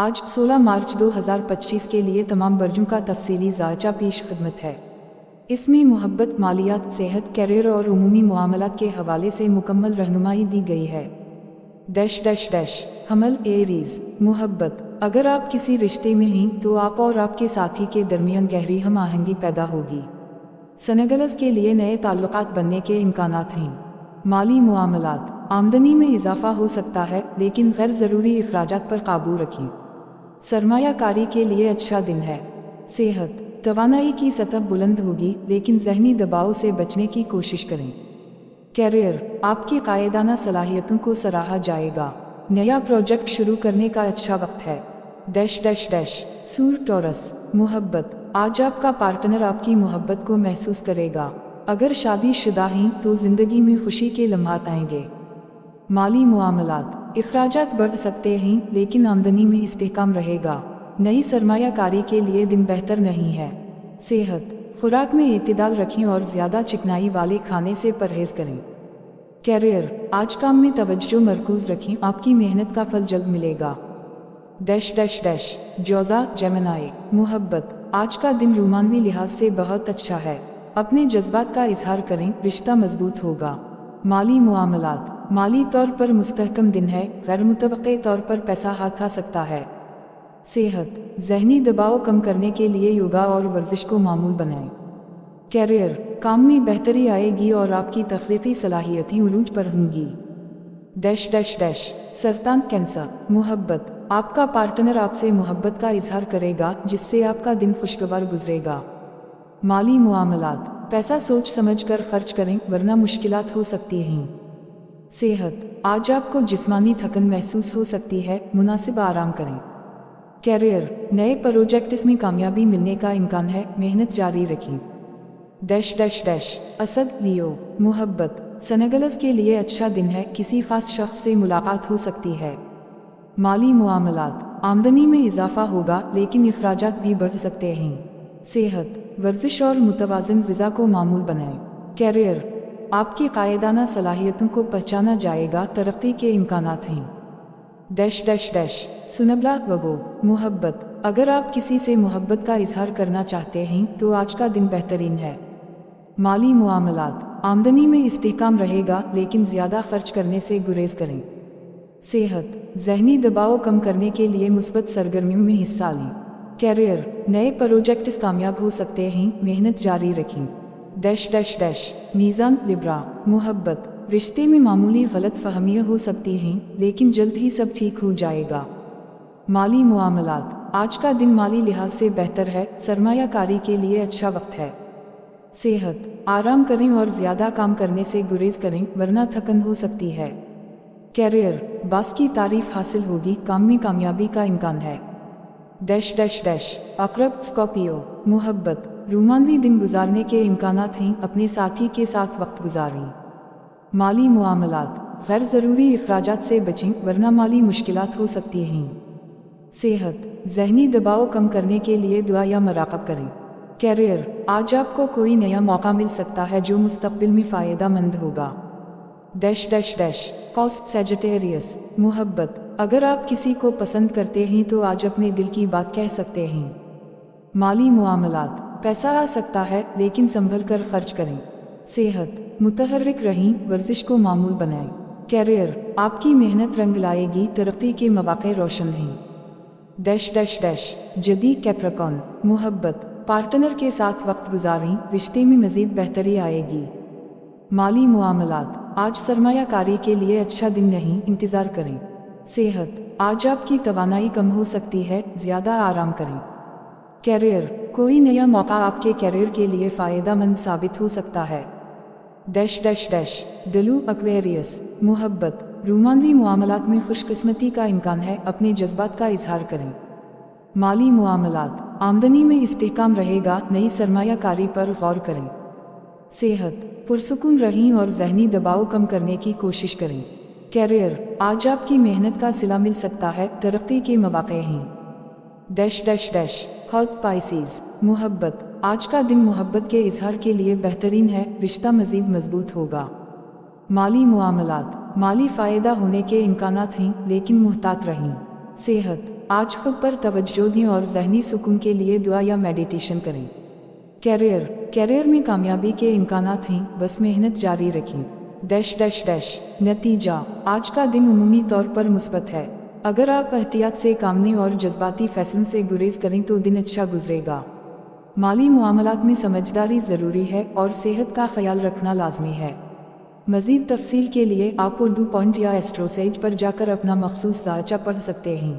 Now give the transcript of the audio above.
آج 16 مارچ 2025 کے لیے تمام برجوں کا تفصیلی ذائچہ پیش خدمت ہے۔ اس میں محبت، مالیات، صحت، کیریئر اور عمومی معاملات کے حوالے سے مکمل رہنمائی دی گئی ہے۔ حمل ایریز، محبت۔ اگر آپ کسی رشتے میں ہیں تو آپ اور آپ کے ساتھی کے درمیان گہری ہم آہنگی پیدا ہوگی۔ سنگلز کے لیے نئے تعلقات بننے کے امکانات ہیں۔ مالی معاملات، آمدنی میں اضافہ ہو سکتا ہے لیکن غیر ضروری اخراجات پر قابو رکھیں۔ سرمایہ کاری کے لیے اچھا دن ہے۔ صحت، توانائی کی سطح بلند ہوگی لیکن ذہنی دباؤ سے بچنے کی کوشش کریں۔ کیریئر، آپ کی قائدانہ صلاحیتوں کو سراہا جائے گا۔ نیا پروجیکٹ شروع کرنے کا اچھا وقت ہے۔ سور ٹورس، محبت۔ آج آپ کا پارٹنر آپ کی محبت کو محسوس کرے گا۔ اگر شادی شدہ ہیں تو زندگی میں خوشی کے لمحات آئیں گے۔ مالی معاملات، اخراجات بڑھ سکتے ہیں لیکن آمدنی میں استحکام رہے گا۔ نئی سرمایہ کاری کے لیے دن بہتر نہیں ہے۔ صحت، خوراک میں اعتدال رکھیں اور زیادہ چکنائی والے کھانے سے پرہیز کریں۔ کیریئر، آج کام میں توجہ مرکوز رکھیں، آپ کی محنت کا پھل جلد ملے گا۔ جوزا، جیمنائی، محبت۔ آج کا دن رومانوی لحاظ سے بہت اچھا ہے۔ اپنے جذبات کا اظہار کریں، رشتہ مضبوط ہوگا۔ مالی معاملات، مالی طور پر مستحکم دن ہے، غیر متوقع طور پر پیسہ ہاتھ آ سکتا ہے۔ صحت، ذہنی دباؤ کم کرنے کے لیے یوگا اور ورزش کو معمول بنائیں۔ کیریئر، کام میں بہتری آئے گی اور آپ کی تخلیقی صلاحیتیں عروج پر ہوں گی۔ سرطان، کینسر، محبت۔ آپ کا پارٹنر آپ سے محبت کا اظہار کرے گا جس سے آپ کا دن خوشگوار گزرے گا۔ مالی معاملات، پیسہ سوچ سمجھ کر خرچ کریں ورنہ مشکلات ہو سکتی ہیں۔ صحت، آج آپ کو جسمانی تھکن محسوس ہو سکتی ہے، مناسب آرام کریں۔ کیریئر، نئے پروجیکٹس میں کامیابی ملنے کا امکان ہے، محنت جاری رکھیں۔ اسد، لیو، محبت۔ سنگلز کے لیے اچھا دن ہے، کسی خاص شخص سے ملاقات ہو سکتی ہے۔ مالی معاملات، آمدنی میں اضافہ ہوگا لیکن اخراجات بھی بڑھ سکتے ہیں۔ صحت، ورزش اور متوازن غذا کو معمول بنائیں۔ کیریئر، آپ کی قائدانہ صلاحیتوں کو پہچانا جائے گا، ترقی کے امکانات ہیں۔ سنبلا، وگو، محبت۔ اگر آپ کسی سے محبت کا اظہار کرنا چاہتے ہیں تو آج کا دن بہترین ہے۔ مالی معاملات، آمدنی میں استحکام رہے گا لیکن زیادہ خرچ کرنے سے گریز کریں۔ صحت، ذہنی دباؤ کم کرنے کے لیے مثبت سرگرمیوں میں حصہ لیں۔ کیریئر، نئے پروجیکٹس کامیاب ہو سکتے ہیں، محنت جاری رکھیں۔ میزان، لبرا، محبت۔ رشتے میں معمولی غلط فہمیاں ہو سکتی ہیں لیکن جلد ہی سب ٹھیک ہو جائے گا۔ مالی معاملات، آج کا دن مالی لحاظ سے بہتر ہے، سرمایہ کاری کے لیے اچھا وقت ہے۔ صحت، آرام کریں اور زیادہ کام کرنے سے گریز کریں ورنہ تھکن ہو سکتی ہے۔ کیریئر، باس کی تعریف حاصل ہوگی، کام میں کامیابی کا امکان ہے۔ عقرب، اسکارپیو، محبت۔ رومانوی دن گزارنے کے امکانات ہیں، اپنے ساتھی کے ساتھ وقت گزاریں۔ مالی معاملات، غیر ضروری اخراجات سے بچیں ورنہ مالی مشکلات ہو سکتی ہیں۔ صحت، ذہنی دباؤ کم کرنے کے لیے دعا یا مراقبہ کریں۔ کیریئر، آج آپ کو کوئی نیا موقع مل سکتا ہے جو مستقبل میں فائدہ مند ہوگا۔ قوس، سیجیٹیریس، محبت۔ اگر آپ کسی کو پسند کرتے ہیں تو آج اپنے دل کی بات کہہ سکتے ہیں۔ مالی معاملات، پیسہ آ سکتا ہے لیکن سنبھل کر خرچ کریں۔ صحت، متحرک رہیں، ورزش کو معمول بنائیں۔ کیریئر، آپ کی محنت رنگ لائے گی، ترقی کے مواقع روشن ہیں۔ جدی، کیپریکارن، محبت۔ پارٹنر کے ساتھ وقت گزاریں، رشتے میں مزید بہتری آئے گی۔ مالی معاملات، آج سرمایہ کاری کے لیے اچھا دن نہیں، انتظار کریں۔ صحت، آج آپ کی توانائی کم ہو سکتی ہے، زیادہ آرام کریں۔ کیریئر، کوئی نیا موقع آپ کے کیریئر کے لیے فائدہ مند ثابت ہو سکتا ہے۔ دلو، ایکویریس، محبت۔ رومانوی معاملات میں خوش قسمتی کا امکان ہے، اپنے جذبات کا اظہار کریں۔ مالی معاملات، آمدنی میں استحکام رہے گا، نئی سرمایہ کاری پر غور کریں۔ صحت، پرسکون رہیں اور ذہنی دباؤ کم کرنے کی کوشش کریں۔ کیریئر، آج آپ کی محنت کا صلہ مل سکتا ہے، ترقی کے مواقع ہیں۔ حوت، پائسیز، محبت۔ آج کا دن محبت کے اظہار کے لیے بہترین ہے، رشتہ مزید مضبوط ہوگا۔ مالی معاملات، مالی فائدہ ہونے کے امکانات ہیں لیکن محتاط رہیں۔ صحت، آج خود پر توجہ دیں اور ذہنی سکون کے لیے دعا یا میڈیٹیشن کریں۔ کیریئر میں کامیابی کے امکانات ہیں، بس محنت جاری رکھیں۔ نتیجہ، آج کا دن عمومی طور پر مثبت ہے۔ اگر آپ احتیاط سے کام لیں اور جذباتی فیصلوں سے گریز کریں تو دن اچھا گزرے گا۔ مالی معاملات میں سمجھداری ضروری ہے اور صحت کا خیال رکھنا لازمی ہے۔ مزید تفصیل کے لیے آپ اردو پوائنٹ یا ایسٹرو سیج پر جا کر اپنا مخصوص ذائچہ پڑھ سکتے ہیں۔